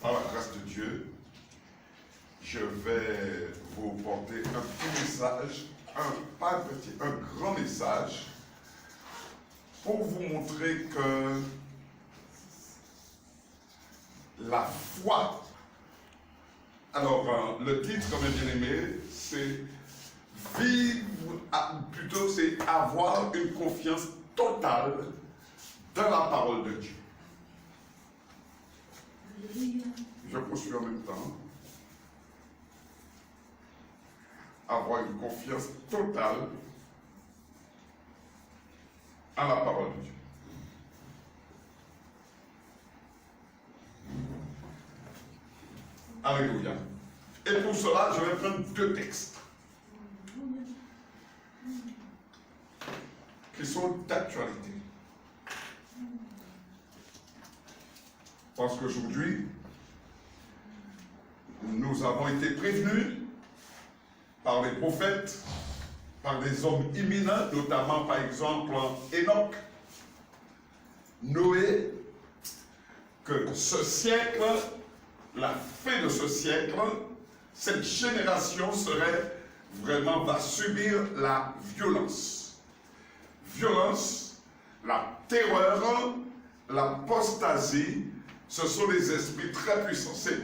par la grâce de Dieu, je vais vous porter un petit message, pas un petit, un grand message, pour vous montrer que la foi, alors le titre, comme bien aimé, c'est vivre, plutôt c'est avoir une confiance totale dans la parole de Dieu. Je poursuis en même temps. Avoir une confiance totale à la parole de Dieu. Alléluia. Et pour cela, je vais prendre deux textes qui sont d'actualité. Parce qu'aujourd'hui, nous avons été prévenus par les prophètes, par des hommes imminents, notamment par exemple Enoch, Noé, que ce siècle, la fin de ce siècle, cette génération va subir la violence. Violence, la terreur, l'apostasie, ce sont des esprits très puissants. C'est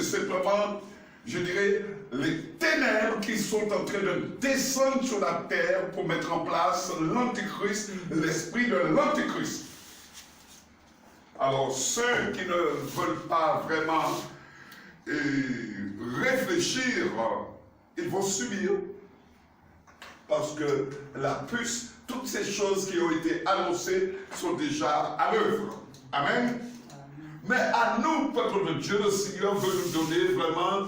simplement, les ténèbres qui sont en train de descendre sur la terre pour mettre en place l'Antichrist, l'esprit de l'Antichrist. Alors, ceux qui ne veulent pas vraiment réfléchir, ils vont subir. Parce que la puce, toutes ces choses qui ont été annoncées sont déjà à l'œuvre. Amen. Mais à nous, peuple de Dieu, le Seigneur veut nous donner vraiment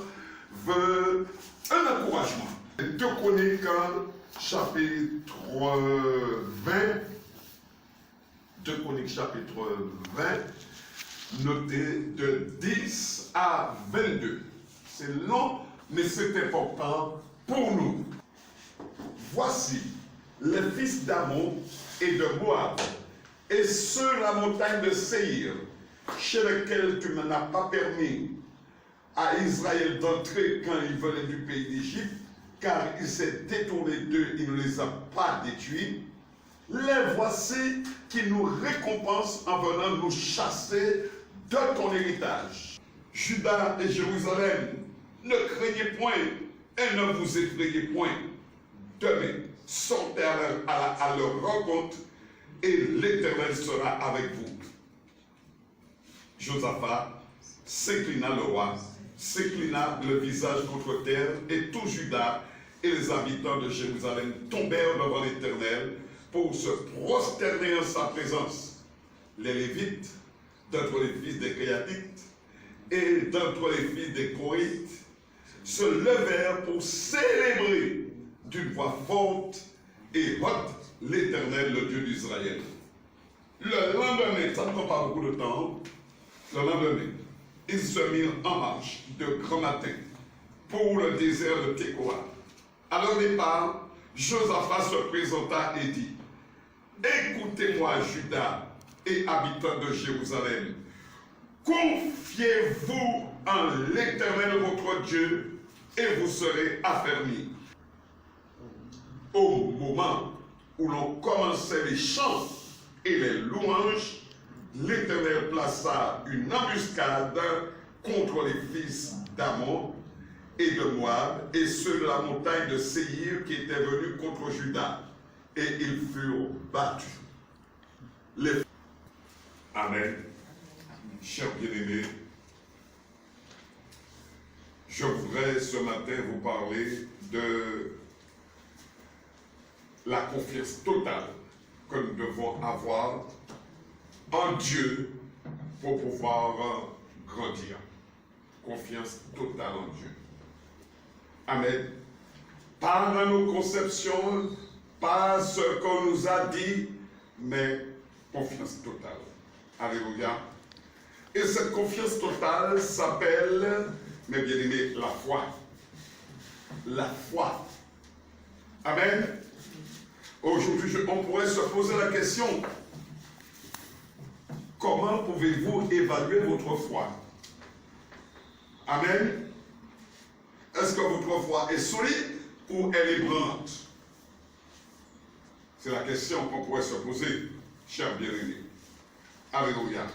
un encouragement. 2 Chroniques, chapitre 20. 2 Chroniques, chapitre 20, notez de 10 à 22. C'est long, mais c'est important pour nous. Voici les fils d'Ammon et de Moab, et ceux de la montagne de Séhir, chez lesquels tu n'as pas permis à Israël d'entrer quand il venait du pays d'Égypte, car il s'est détourné d'eux, il ne les a pas détruits. Les voici qui nous récompensent en venant nous chasser de ton héritage. Juda et Jérusalem, ne craignez point et ne vous effrayez point. Demain, sortez à leur rencontre et l'Éternel sera avec vous. Josaphat s'inclina, le roi, s'inclina le visage contre terre, et tout Juda et les habitants de Jérusalem tombèrent devant l'Éternel pour se prosterner en sa présence. Les Lévites, d'entre les fils des Kéatites et d'entre les fils des Korites, se levèrent pour célébrer d'une voix forte et haute l'Éternel, le Dieu d'Israël. Le lendemain, ça ne prend pas beaucoup de temps, le lendemain, ils se mirent en marche de grand matin pour le désert de Tekoa. À leur départ, Josaphat se présenta et dit: écoutez-moi, Juda et habitants de Jérusalem, confiez-vous en l'Éternel votre Dieu et vous serez affermis. Au moment où l'on commençait les chants et les louanges, l'Éternel plaça une embuscade contre les fils d'Ammon et de Moab et ceux de la montagne de Séhir qui étaient venus contre Juda, et ils furent battus. Amen. Chers bien-aimés, je voudrais ce matin vous parler de la confiance totale que nous devons avoir en Dieu pour pouvoir grandir. Confiance totale en Dieu. Amen. Pas dans nos conceptions, pas ce qu'on nous a dit, mais confiance totale. Alléluia. Et cette confiance totale s'appelle, mes bien-aimés, la foi. La foi. Amen. Aujourd'hui, on pourrait se poser la question: comment pouvez-vous évaluer votre foi? Amen. Est-ce que votre foi est solide ou elle est ébranlante? C'est la question qu'on pourrait se poser, chers bien-aimés. Alléluia.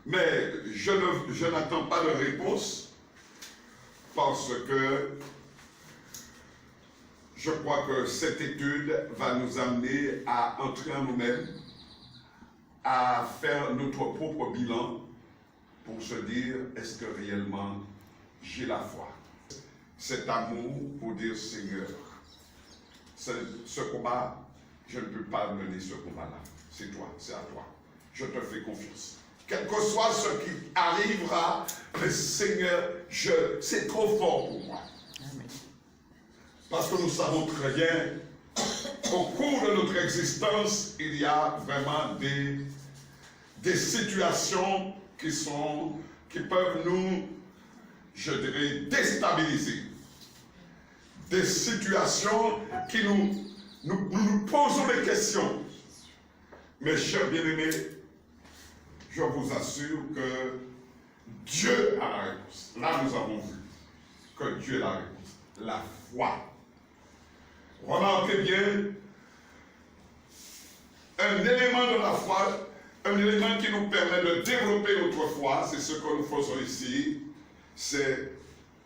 Mais je n'attends pas de réponse parce que je crois que cette étude va nous amener à entrer en nous-mêmes, à faire notre propre bilan pour se dire, est-ce que réellement j'ai la foi? Cet amour pour dire, Seigneur, ce combat, je ne peux pas mener ce combat-là. C'est toi, c'est à toi. Je te fais confiance. Quel que soit ce qui arrivera, mais Seigneur, c'est trop fort pour moi. Amen. Parce que nous savons très bien qu'au cours de notre existence, il y a vraiment des situations qui peuvent nous, je dirais, déstabiliser. Des situations qui nous posons des questions. Mes chers bien-aimés, je vous assure que Dieu a la réponse. Là, nous avons vu que Dieu a la réponse. La foi. Remarquez bien, un élément de la foi, un élément qui nous permet de développer notre foi, c'est ce que nous faisons ici, c'est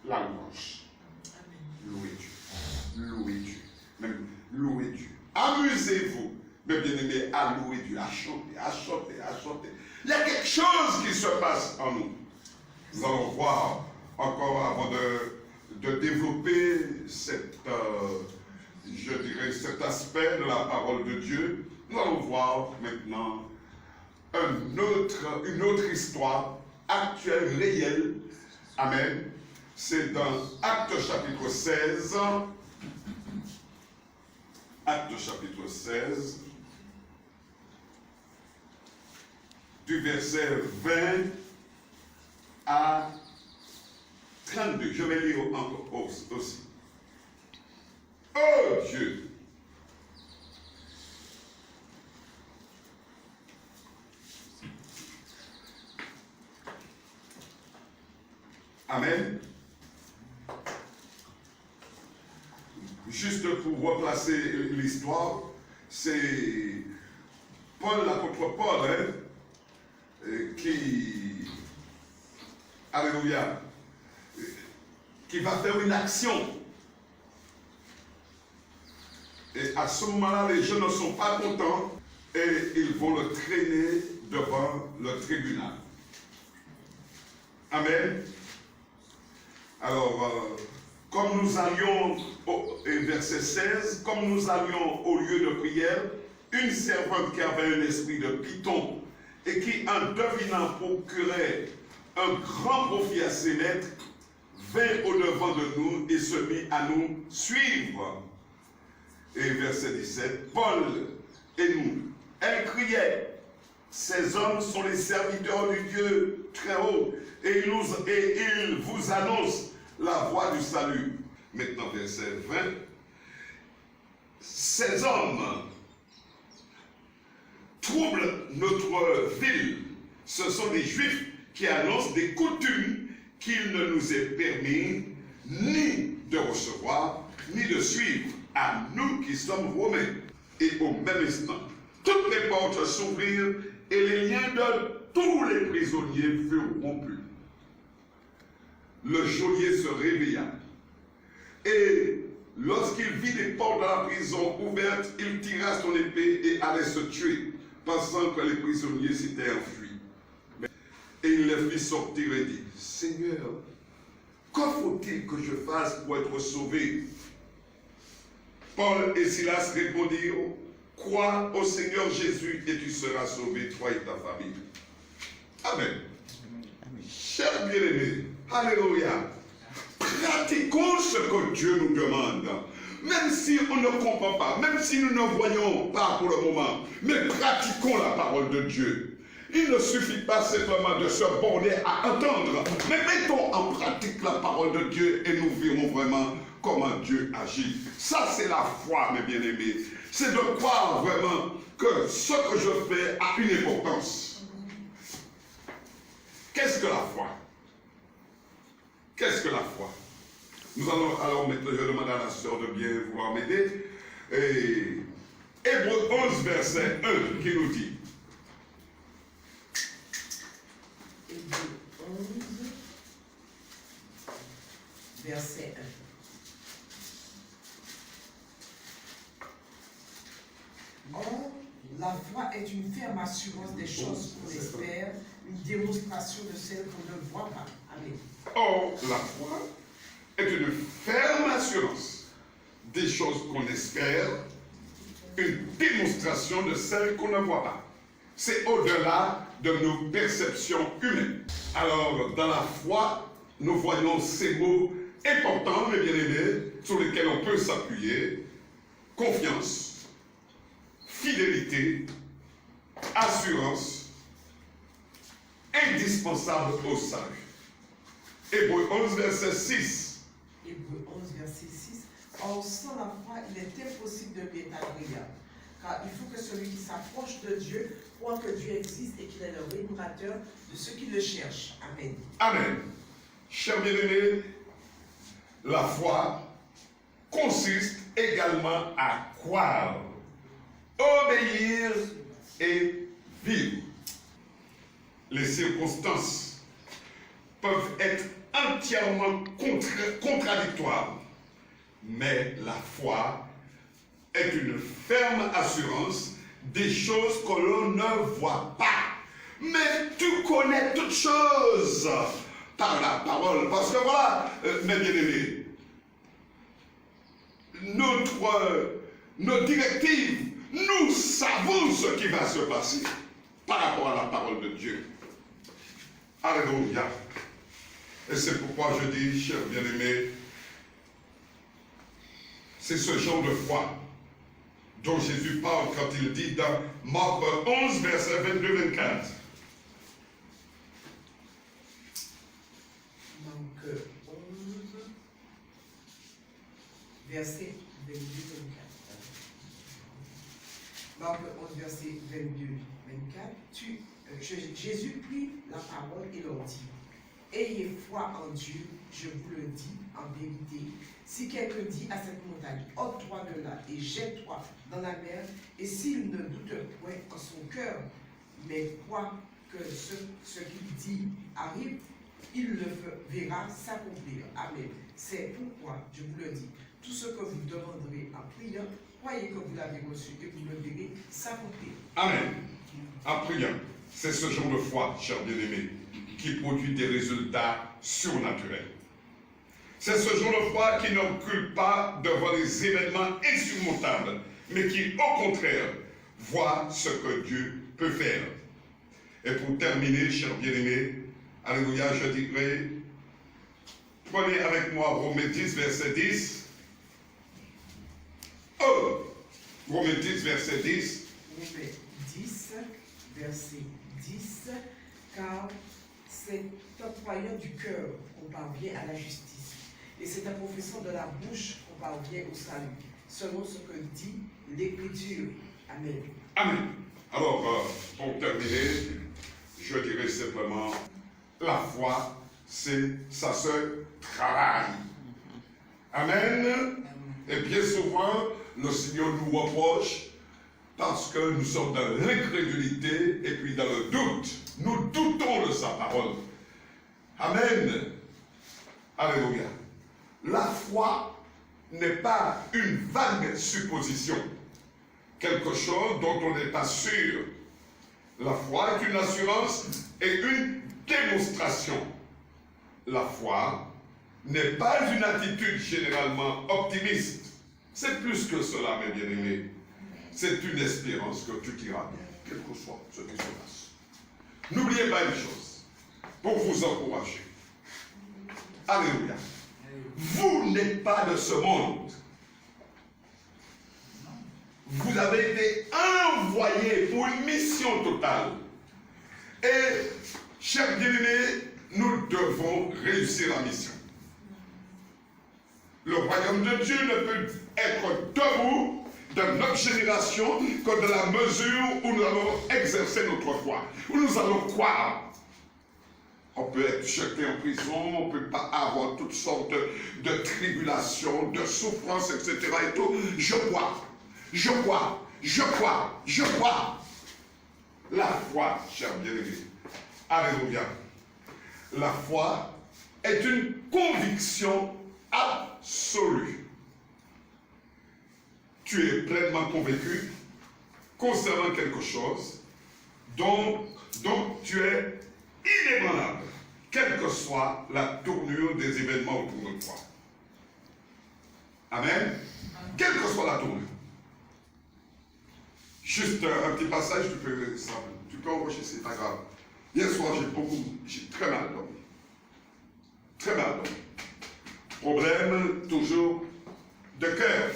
la louange. Louez Dieu. Louez Dieu. Même louez Dieu. Amusez-vous, mes bien-aimés, à louer Dieu, à chanter, à chanter, à chanter. Il y a quelque chose qui se passe en nous. Nous allons voir encore avant de développer cet aspect de la parole de Dieu. Nous allons voir maintenant une autre histoire actuelle, réelle. Amen. C'est dans Actes chapitre 16. Actes chapitre 16. Du verset 20 à 32. Je vais lire encore aussi. Oh Dieu! Amen. Juste pour replacer l'histoire, c'est Paul, l'apôtre Paul, alléluia, qui va faire une action. Et à ce moment-là, les gens ne sont pas contents et ils vont le traîner devant le tribunal. Amen. Alors, comme nous allions, verset 16, comme nous allions au lieu de prière, une servante qui avait un esprit de python et qui, en devinant, procurait un grand profit à ses maîtres, vint au-devant de nous et se mit à nous suivre. Et verset 17, Paul et nous, elle criait, ces hommes sont les serviteurs du Dieu très haut, et ils vous annoncent la voie du salut. Maintenant, verset 20, ces hommes troublent notre ville. Ce sont des Juifs qui annoncent des coutumes qu'il ne nous est permis ni de recevoir, ni de suivre à nous qui sommes Romains. Et au même instant, toutes les portes s'ouvrirent et les liens de tous les prisonniers furent rompus. Le geôlier se réveilla et lorsqu'il vit les portes de la prison ouvertes, il tira son épée et allait se tuer, pensant que les prisonniers s'étaient enfuis. Et il les fit sortir et dit, Seigneur, que faut-il que je fasse pour être sauvé? Paul et Silas répondirent, crois au Seigneur Jésus et tu seras sauvé, toi et ta famille. Amen. Chers bien-aimés, alléluia. Pratiquons ce que Dieu nous demande. Même si on ne comprend pas, même si nous ne voyons pas pour le moment, mais pratiquons la parole de Dieu. Il ne suffit pas simplement de se borner à entendre, mais mettons en pratique la parole de Dieu et nous verrons vraiment comment Dieu agit. Ça, c'est la foi, mes bien-aimés. C'est de croire vraiment que ce que je fais a une importance. Qu'est-ce que la foi? Qu'est-ce que la foi? Nous allons alors maintenant, je demande à la sœur de bien vouloir m'aider. Hébreux 11, verset 1, qui nous dit. Hébreux 11, verset 1. Or, la foi est une ferme assurance des choses qu'on espère, une démonstration de celles qu'on ne voit pas. Amen. Or, la foi est une ferme assurance des choses qu'on espère, une démonstration de celles qu'on ne voit pas. C'est au-delà de nos perceptions humaines. Alors, dans la foi, nous voyons ces mots importants, mes bien-aimés, sur lesquels on peut s'appuyer. Confiance, fidélité, assurance, indispensable au salut. Hébreux 11, verset 6. Hébreux 11, verset 6. Or, sans la foi, il est impossible de lui être agréable. Car il faut que celui qui s'approche de Dieu croit que Dieu existe et qu'il est le rémunérateur de ceux qui le cherchent. Amen. Amen. Chers bien-aimés, la foi consiste également à croire, obéir et vivre. Les circonstances peuvent être entièrement contradictoires, mais la foi est une ferme assurance des choses que l'on ne voit pas. Mais tu connais toutes choses par la parole. Parce que voilà, mes bien-aimés, nos directives, nous savons ce qui va se passer par rapport à la parole de Dieu. Alléluia. Et c'est pourquoi je dis, chers bien-aimés, c'est ce genre de foi dont Jésus parle quand il dit dans Marc 11, verset 22-24. Marc 11, verset 22-24. Marc 11, verset 22-24. Jésus prit la parole et leur dit: ayez foi en Dieu, je vous le dis en vérité. Si quelqu'un dit à cette montagne, ôte-toi de là et jette-toi dans la mer, et s'il ne doute point en son cœur, mais croit que ce qu'il dit arrive, il le verra s'accomplir. Amen. C'est pourquoi, je vous le dis, tout ce que vous demanderez en priant, croyez que vous l'avez reçu et vous le verrez s'accomplir. Amen. En priant, c'est ce genre de foi, chers bien-aimés, qui produit des résultats surnaturels. C'est ce genre de foi qui n'occupe pas devant les événements insurmontables, mais qui, au contraire, voit ce que Dieu peut faire. Et pour terminer, chers bien-aimés, alléluia, je dirais, prenez avec moi Romains 10, verset 10. Oh, Romains 10, verset 10. Romains 10, verset 10, car c'est en croyant du cœur qu'on parvient à la justice. Et c'est en professant de la bouche qu'on parvient au salut, selon ce que dit l'Écriture. Amen. Amen. Alors, pour terminer, je dirais simplement, la foi, ça se travaille. Amen. Et bien souvent, le Seigneur nous reproche parce que nous sommes dans l'incrédulité et puis dans le doute. Nous doutons de sa parole. Amen. Alléluia. La foi n'est pas une vague supposition, quelque chose dont on n'est pas sûr. La foi est une assurance et une démonstration. La foi n'est pas une attitude généralement optimiste. C'est plus que cela, mes bien-aimés. C'est une espérance que tout ira bien, quel que soit ce qui se passe. N'oubliez pas une chose, pour vous encourager. Alléluia. Vous n'êtes pas de ce monde. Vous avez été envoyé pour une mission totale. Et, chers bien-aimés, nous devons réussir la mission. Le royaume de Dieu ne peut être debout dans notre génération que dans la mesure où nous allons exercer notre foi, où nous allons croire. On peut être jeté en prison, on peut pas avoir toutes sortes de tribulations, de souffrances, etc. Et tout. Je crois. La foi, cher bien-aimé. Alléluia. La foi est une conviction absolue. Tu es pleinement convaincu concernant quelque chose dont tu es inébranlable, quelle que soit la tournure des événements autour de toi. Amen. Quelle que soit la tournure. Juste un petit passage, tu peux enregistrer, c'est pas grave. Hier soir, j'ai très mal dormi. Très mal dormi. Problème toujours de cœur.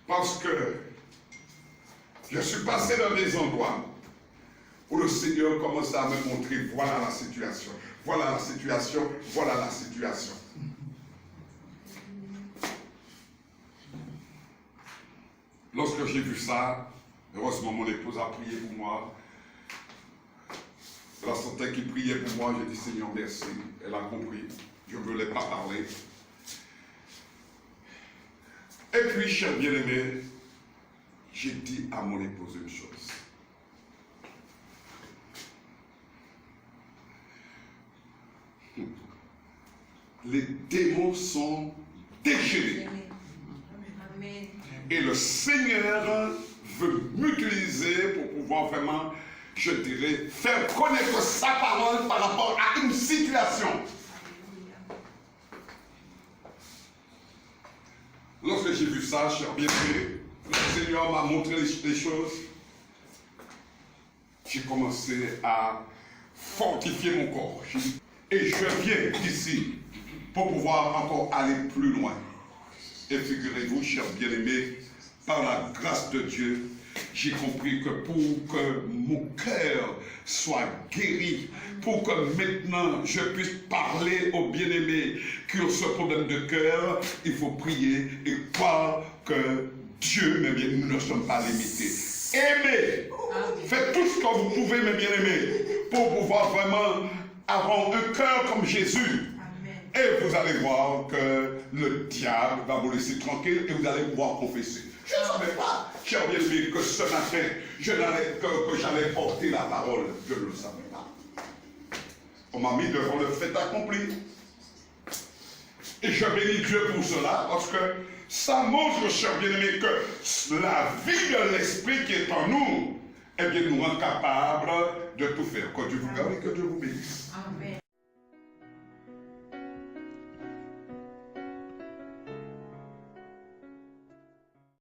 Parce que je suis passé dans des endroits où le Seigneur commence à me montrer, voilà la situation, voilà la situation, voilà la situation. Lorsque j'ai vu ça, heureusement mon épouse a prié pour moi. Je la sentais qui priait pour moi, j'ai dit Seigneur merci, elle a compris, je ne voulais pas parler. Et puis, cher bien-aimé, j'ai dit à mon épouse une chose. Les démons sont déchaînés. Et le Seigneur veut m'utiliser pour pouvoir vraiment, je dirais, faire connaître sa parole par rapport à une situation. Lorsque j'ai vu ça, cher bien-aimé, le Seigneur m'a montré les choses. J'ai commencé à fortifier mon corps. Et je viens ici pour pouvoir encore aller plus loin. Et figurez-vous, cher bien-aimé, par la grâce de Dieu, j'ai compris que pour que mon cœur soit guéri, pour que maintenant je puisse parler aux bien-aimés qui ont ce problème de cœur, il faut prier et croire que Dieu, mes bien, nous ne sommes pas limités. Aimez, faites tout ce que vous pouvez, mes bien-aimés, pour pouvoir vraiment avoir un cœur comme Jésus. Et vous allez voir que le diable va vous laisser tranquille et vous allez pouvoir confesser. Je ne savais pas, cher bien-aimé, que ce matin, que j'allais porter la parole. Je ne le savais pas. On m'a mis devant le fait accompli. Et je bénis Dieu pour cela, parce que ça montre, cher bien-aimé, que la vie de l'Esprit qui est en nous, eh bien, nous rend capables de tout faire. Que Dieu vous garde et que Dieu vous bénisse. Amen.